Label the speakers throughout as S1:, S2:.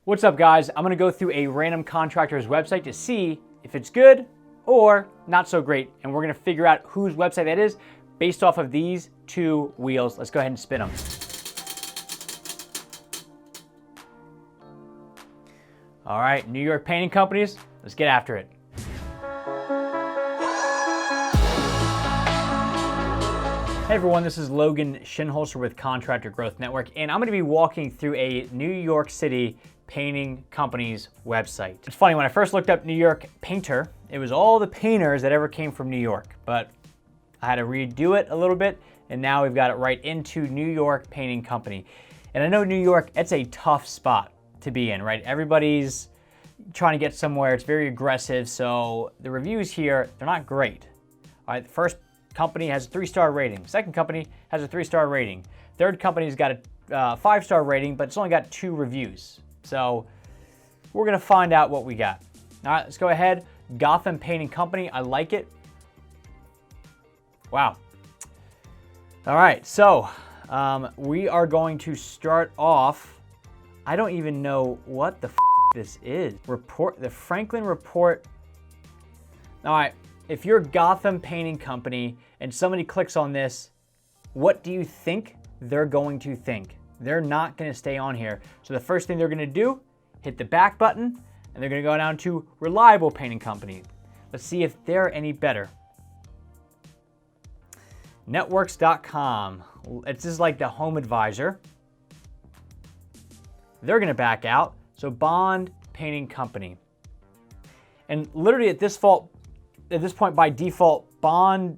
S1: What's up, guys? I'm gonna go through a random contractor's website to see if it's good or not so great, and we're gonna figure out whose website that is based off of these two wheels. Let's go ahead and spin them. All right, New York painting companies, let's get after it. Hey everyone, this is Logan Shinholster with Contractor Growth Network, and I'm gonna be walking through a New York City painting company's website. It's funny, when I first looked up New York painter, it was all the painters that ever came from New York, but I had to redo it a little bit, and now we've got it right into New York Painting Company. And I know New York, it's a tough spot to be in, right? Everybody's trying to get somewhere, it's very aggressive, so the reviews here, they're not great. All right, the first company has a 3-star rating. Second company has a 3-star rating. Third company's got a 5-star rating, but it's only got 2 reviews. So we're gonna find out what we got. All right, let's go ahead. Gotham Painting Company, I like it. Wow. All right, so we are going to start off. I don't even know what the this is. The Franklin Report. All right. If you're Gotham Painting Company and somebody clicks on this, what do you think they're going to think? They're not going to stay on here. So the first thing they're going to do, hit the back button, and they're going to go down to Reliable Painting Company. Let's see if they're any better. Networks.com. It's just like the home advisor. They're going to back out. So Bond Painting Company. And literally at this point, by default, Bond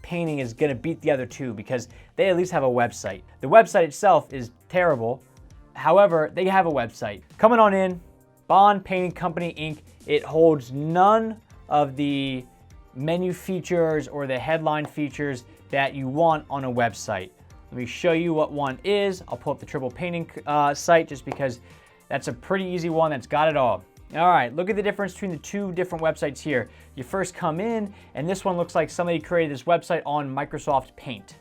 S1: Painting is going to beat the other two because they at least have a website. The website itself is terrible. However, they have a website. Coming on in, Bond Painting Company, Inc. It holds none of the menu features or the headline features that you want on a website. Let me show you what one is. I'll pull up the Triple Painting site just because that's a pretty easy one that's got it all. All right, look at the difference between the two different websites here. You first come in, and this one looks like somebody created this website on Microsoft Paint.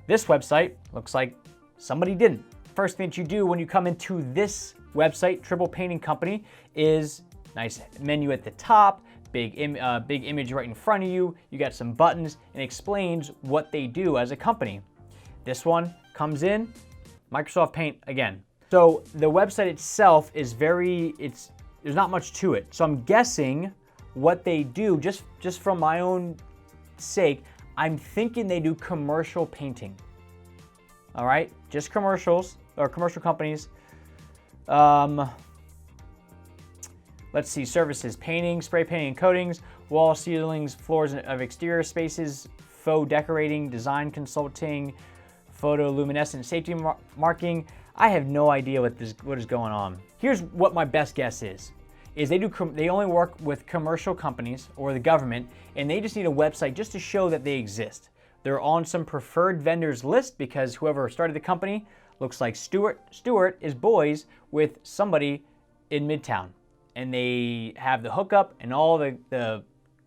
S1: This website looks like somebody didn't. First thing that you do when you come into this website, Triple Painting Company, is nice menu at the top, big image right in front of you. You got some buttons, and it explains what they do as a company. This one comes in, Microsoft Paint again. So the website itself is there's not much to it. So I'm guessing what they do, just from my own sake, I'm thinking they do commercial painting. All right, just commercials or commercial companies. Let's see, services, painting, spray painting and coatings, wall, ceilings, floors of exterior spaces, faux decorating, design consulting, photoluminescent safety marking. I have no idea what is going on. Here's what my best guess is they only work with commercial companies or the government, and they just need a website just to show that they exist. They're on some preferred vendors list because whoever started the company looks like Stuart is boys with somebody in Midtown, and they have the hookup, and all the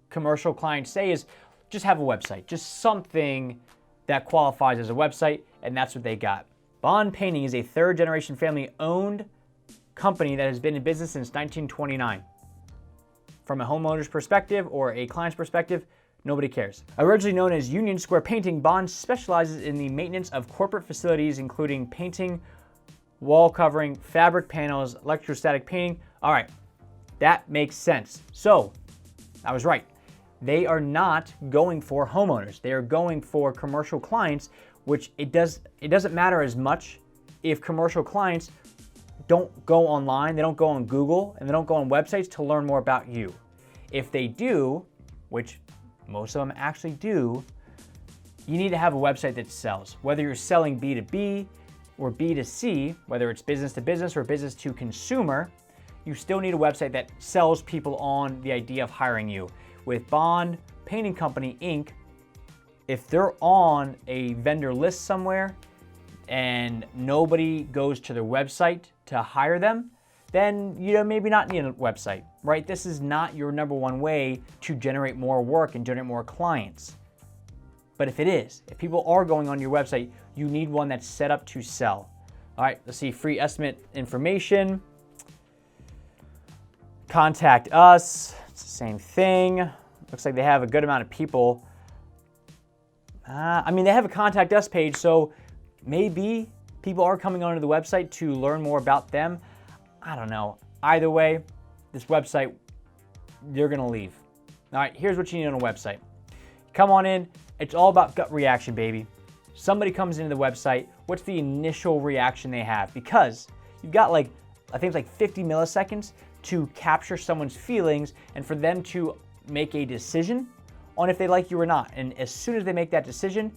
S1: commercial clients say is just have a website, just something that qualifies as a website, and that's what they got. Bond Painting is a third-generation family-owned company that has been in business since 1929. From a homeowner's perspective or a client's perspective, nobody cares. Originally known as Union Square Painting, Bond specializes in the maintenance of corporate facilities, including painting, wall covering, fabric panels, electrostatic painting. All right, that makes sense. So, I was right. They are not going for homeowners. They are going for commercial clients, which it doesn't matter as much if commercial clients don't go online, they don't go on Google, and they don't go on websites to learn more about you. If they do, which most of them actually do, you need to have a website that sells. Whether you're selling B2B or B2C, whether it's business to business or business to consumer, you still need a website that sells people on the idea of hiring you. With Bond Painting Company, Inc., if they're on a vendor list somewhere and nobody goes to their website to hire them, then maybe not need a website, right? This is not your number one way to generate more work and generate more clients. But if it is, if people are going on your website, you need one that's set up to sell. All right, let's see, free estimate information. Contact us, it's the same thing. Looks like they have a good amount of people. I mean, they have a contact us page, so maybe people are coming onto the website to learn more about them. I don't know. Either way, this website, you're gonna leave. All right, here's what you need on a website. Come on in, it's all about gut reaction, baby. Somebody comes into the website, what's the initial reaction they have? Because you've got like, I think it's like 50 milliseconds to capture someone's feelings and for them to make a decision on if they like you or not. And as soon as they make that decision,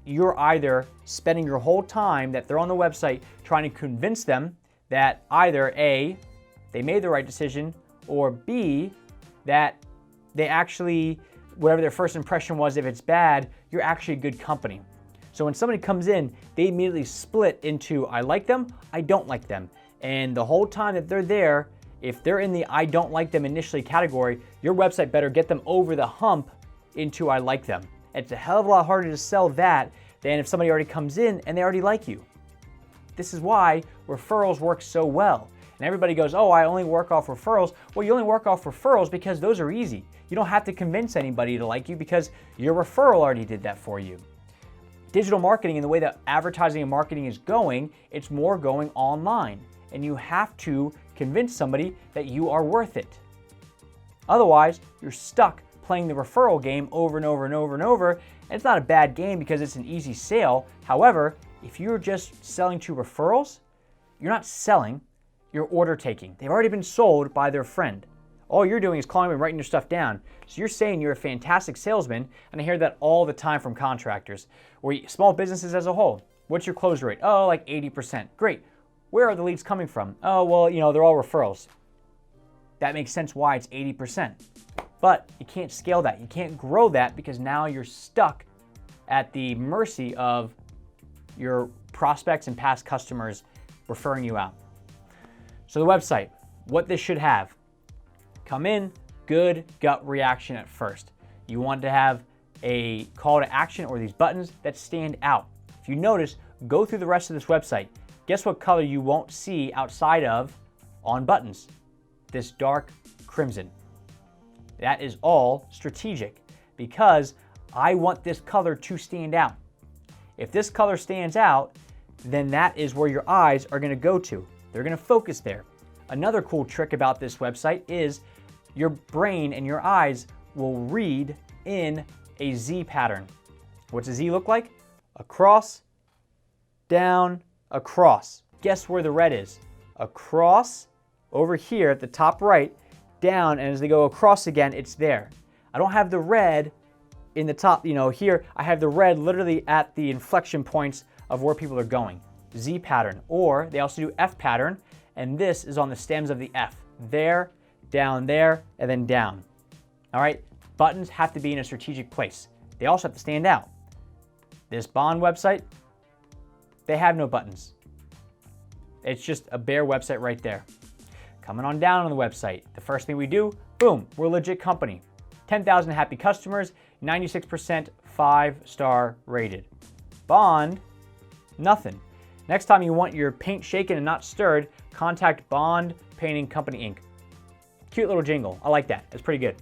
S1: you're either spending your whole time that they're on the website trying to convince them that either A, they made the right decision, or B, that they actually, whatever their first impression was, if it's bad, you're actually a good company. So when somebody comes in, they immediately split into I like them, I don't like them. And the whole time that they're there, if they're in the I don't like them initially category, your website better get them over the hump into I like them. It's a hell of a lot harder to sell that than if somebody already comes in and they already like you. This is why referrals work so well. And everybody goes, oh, I only work off referrals. Well, you only work off referrals because those are easy. You don't have to convince anybody to like you because your referral already did that for you. Digital marketing and the way that advertising and marketing is going, it's more going online. And you have to convince somebody that you are worth it. Otherwise, you're stuck playing the referral game over and over and over and over. And it's not a bad game because it's an easy sale. However, if you're just selling to referrals, you're not selling, you're order taking. They've already been sold by their friend. All you're doing is calling and writing your stuff down. So you're saying you're a fantastic salesman, and I hear that all the time from contractors, or small businesses as a whole. What's your close rate? Oh, like 80%. Great. Where are the leads coming from? Oh, well, they're all referrals. That makes sense why it's 80%. But you can't scale that. You can't grow that because now you're stuck at the mercy of your prospects and past customers referring you out. So the website, what this should have. Come in, good gut reaction at first. You want to have a call to action or these buttons that stand out. If you notice, go through the rest of this website. Guess what color you won't see outside of on buttons? This dark crimson. That is all strategic because I want this color to stand out. If this color stands out, then that is where your eyes are going to go to. They're going to focus there. Another cool trick about this website is your brain and your eyes will read in a Z pattern. What's a Z look like? Across, down, across. Guess where the red is? Across, over here at the top right, down, and as they go across again, it's there. I don't have the red in the top, here, I have the red literally at the inflection points of where people are going. Z pattern, or they also do F pattern, and this is on the stems of the F. There, and then down. All right, buttons have to be in a strategic place. They also have to stand out. This Bond website, they have no buttons. It's just a bare website right there. Coming on down on the website, the first thing we do, boom, we're a legit company. 10,000 happy customers, 96% 5-star rated. Bond, nothing. Next time you want your paint shaken and not stirred, contact Bond Painting Company Inc. Cute little jingle. I like that. It's pretty good.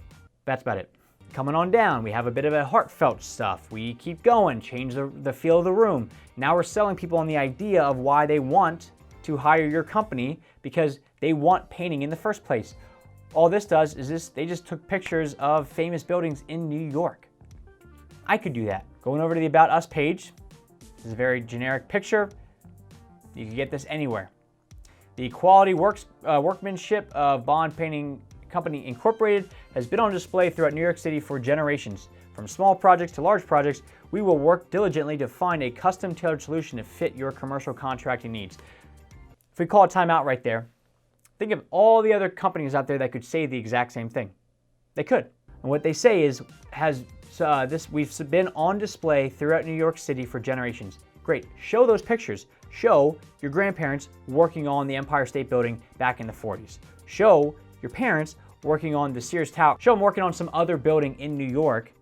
S1: That's about it. Coming on down, we have a bit of a heartfelt stuff. We keep going, change the feel of the room. Now we're selling people on the idea of why they want to hire your company because they want painting in the first place. All this does is they just took pictures of famous buildings in New York. I could do that. Going over to the About Us page, this is a very generic picture. You can get this anywhere. The quality workmanship of Bond Painting Company Incorporated has been on display throughout New York City for generations. From small projects to large projects, we will work diligently to find a custom-tailored solution to fit your commercial contracting needs. If we call a timeout right there, think of all the other companies out there that could say the exact same thing. They could. And what they say is, we've been on display throughout New York City for generations. Great. Show those pictures. Show your grandparents working on the Empire State Building back in the 40s. Show your parents working on the Sears Tower. Show them working on some other building in New York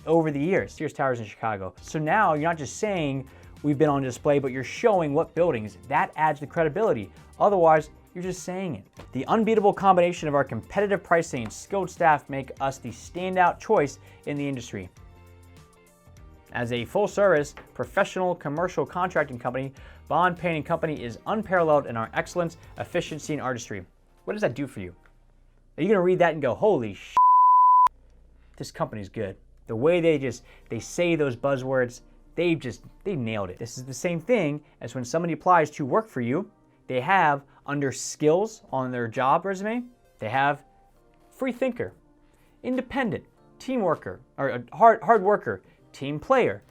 S1: over the years. Sears Tower's in Chicago. So now you're not just saying we've been on display, but you're showing what buildings. That adds the credibility. Otherwise, You're just saying it. The unbeatable combination of our competitive pricing and skilled staff make us the standout choice in the industry. As a full-service, professional commercial contracting company, Bond Painting Company is unparalleled in our excellence, efficiency, and artistry. What does that do for you? Are you going to read that and go, holy sh**, this company's good. The way they say those buzzwords, they nailed it. This is the same thing as when somebody applies to work for you, they have under skills on their job resume, they have free thinker, independent, team worker, or a hard worker, team player.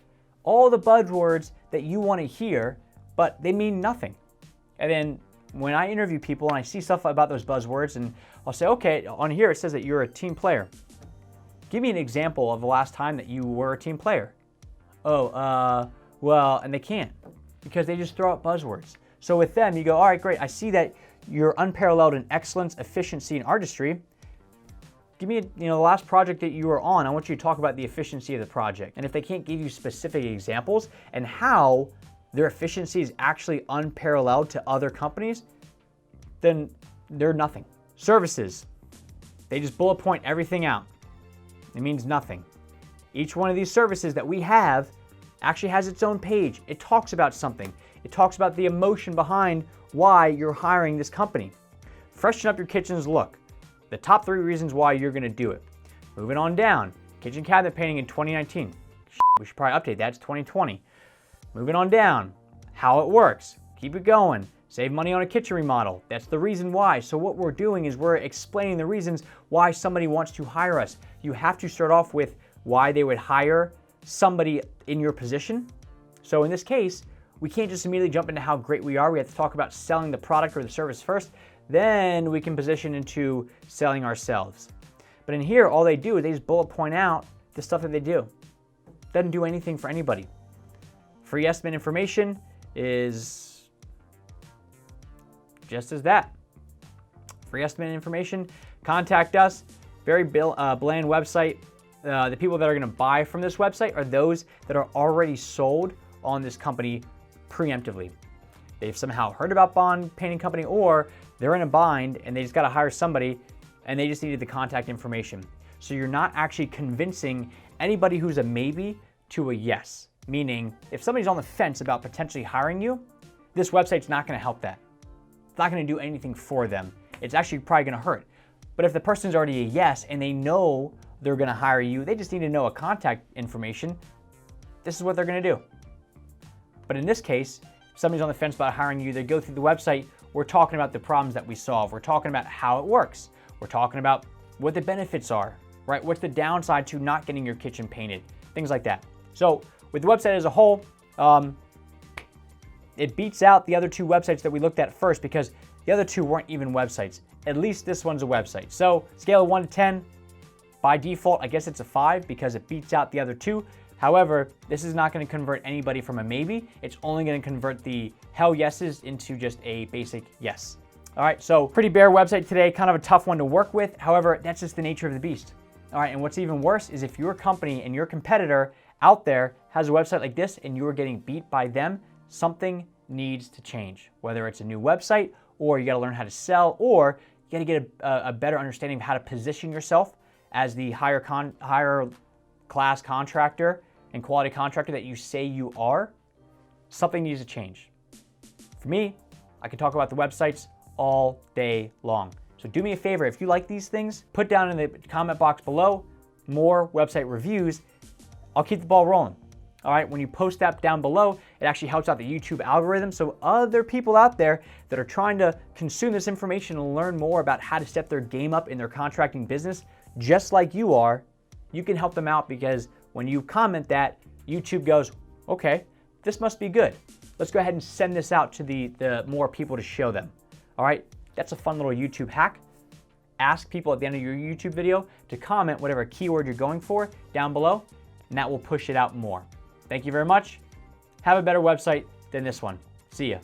S1: All the buzzwords that you want to hear, but they mean nothing. And then when I interview people and I see stuff about those buzzwords and I'll say, okay, on here it says that you're a team player. Give me an example of the last time that you were a team player. Oh, well, and they can't because they just throw out buzzwords. So with them, you go, all right, great. I see that you're unparalleled in excellence, efficiency, and artistry. Give me, the last project that you were on. I want you to talk about the efficiency of the project. And if they can't give you specific examples and how their efficiency is actually unparalleled to other companies, then they're nothing. Services, they just bullet point everything out. It means nothing. Each one of these services that we have actually has its own page. It talks about something. It talks about the emotion behind why you're hiring this company. Freshen up your kitchen's look. The top 3 reasons why you're gonna do it. Moving on down, kitchen cabinet painting in 2019. We should probably update that, it's 2020. Moving on down, how it works. Keep it going. Save money on a kitchen remodel. That's the reason why. So what we're doing is we're explaining the reasons why somebody wants to hire us. You have to start off with why they would hire somebody in your position. So in this case, we can't just immediately jump into how great we are. We have to talk about selling the product or the service first. Then we can position into selling ourselves. But in here, all they do is they just bullet point out the stuff that they do. Doesn't do anything for anybody. Free estimate information is just as that. Free estimate information, contact us. Very bland website. The people that are gonna buy from this website are those that are already sold on this company preemptively. They've somehow heard about Bond Painting Company, or they're in a bind and they just gotta hire somebody and they just needed the contact information. So you're not actually convincing anybody who's a maybe to a yes. Meaning, if somebody's on the fence about potentially hiring you, this website's not gonna help that. It's not gonna do anything for them. It's actually probably gonna hurt. But if the person's already a yes and they know they're gonna hire you, they just need to know a contact information, this is what they're gonna do. But in this case, if somebody's on the fence about hiring you, they go through the website, we're talking about the problems that we solve. We're talking about how it works. We're talking about what the benefits are, right? What's the downside to not getting your kitchen painted, things like that. So with the website as a whole, it beats out the other 2 websites that we looked at first because the other 2 weren't even websites. At least this one's a website. So scale of 1 to 10, by default, I guess it's a 5 because it beats out the other 2. However, this is not going to convert anybody from a maybe. It's only going to convert the hell yeses into just a basic yes. All right, so pretty bare website today, kind of a tough one to work with. However, that's just the nature of the beast. All right, and what's even worse is if your company and your competitor out there has a website like this and you're getting beat by them, something needs to change. Whether it's a new website, or you got to learn how to sell, or you got to get a better understanding of how to position yourself as the higher class contractor and quality contractor that you say you are. Something needs to change. For me, I can talk about the websites all day long. So do me a favor, if you like these things, put down in the comment box below more website reviews. I'll keep the ball rolling. All right, when you post that down below, it actually helps out the YouTube algorithm. So other people out there that are trying to consume this information and learn more about how to step their game up in their contracting business, just like you are, you can help them out because when you comment that, YouTube goes, okay, this must be good. Let's go ahead and send this out to the more people to show them. All right, that's a fun little YouTube hack. Ask people at the end of your YouTube video to comment whatever keyword you're going for down below, and that will push it out more. Thank you very much. Have a better website than this one. See ya.